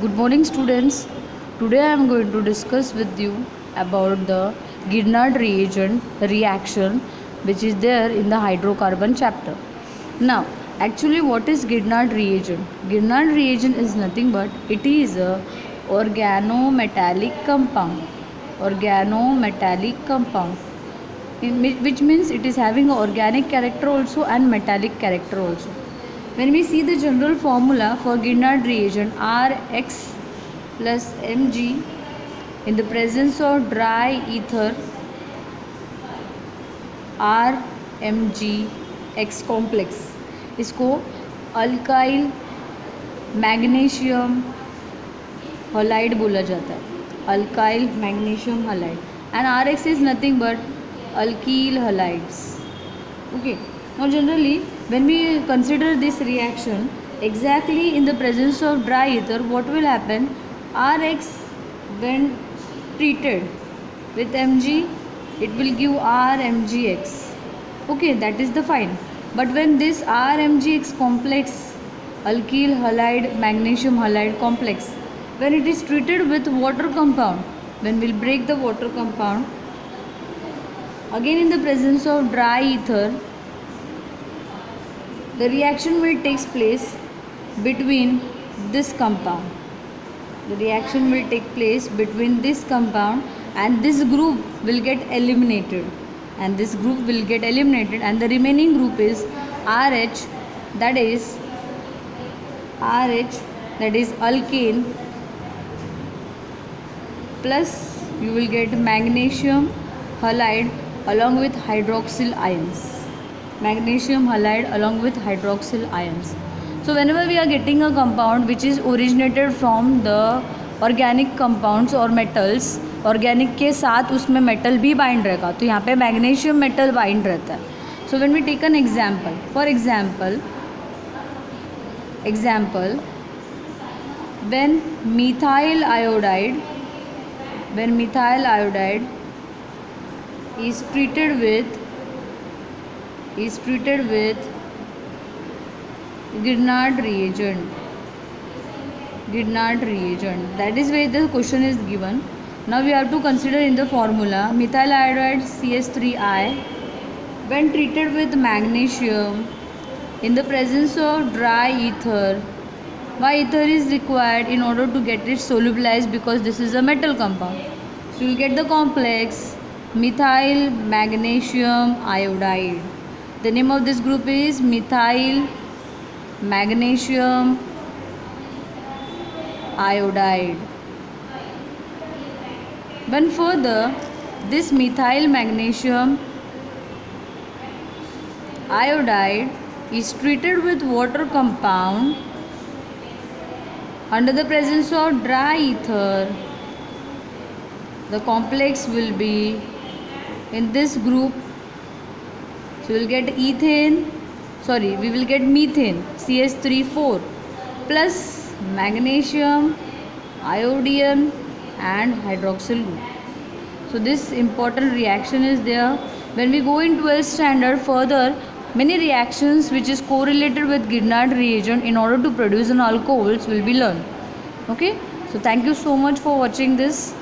Good morning, students. Today I am going to discuss with you about the Grignard reagent reaction, which is there in the hydrocarbon chapter. Now, actually, what is Grignard reagent? Grignard reagent is nothing but it is a organometallic compound. Organometallic compound, which means it is having organic character also and metallic character also. When we see the general formula for Grignard reagent, Rx plus Mg in the presence of dry ether, RMgX complex, इसको alkyl magnesium halide बोला जाता है, alkyl magnesium halide, and Rx is nothing but alkyl halides. Okay. Now generally when we consider this reaction, exactly in the presence of dry ether, what will happen? Rx when treated with Mg, it will give RMgX. Okay, that is the fine. But when this RMgX complex, alkyl halide magnesium halide complex, when it is treated with water compound, when we'll break the water compound, again in the presence of dry ether, the reaction will take place between this compound. The reaction will take place between this compound and this group will get eliminated. And this group will get eliminated and the remaining group is RH, that is alkane, plus you will get magnesium halide along with hydroxyl ions. Magnesium halide along with hydroxyl ions. So whenever we are getting a compound which is originated from the organic compounds or metals, organic के साथ उसमें metal भी bind रहेगा, तो यहाँ पे magnesium metal bind रहता है. So when we take an example, for example, when methyl iodide is treated with Grignard reagent. That is why the question is given. Now we have to consider in the formula methyl iodide CS3I when treated with magnesium in the presence of dry ether. Why ether is required? In order to get it solubilized, because this is a metal compound. So you will get the complex methyl magnesium iodide. The name of this group is methyl magnesium iodide. When further this methyl magnesium iodide is treated with water compound under the presence of dry ether, the complex will be in this group. So we will get methane CS3,4 plus magnesium, iodine and hydroxyl group. So this important reaction is there. When we go in 12th standard further, many reactions which is correlated with Grignard reagent in order to produce an alcohols will be learned. Okay, so thank you so much for watching this.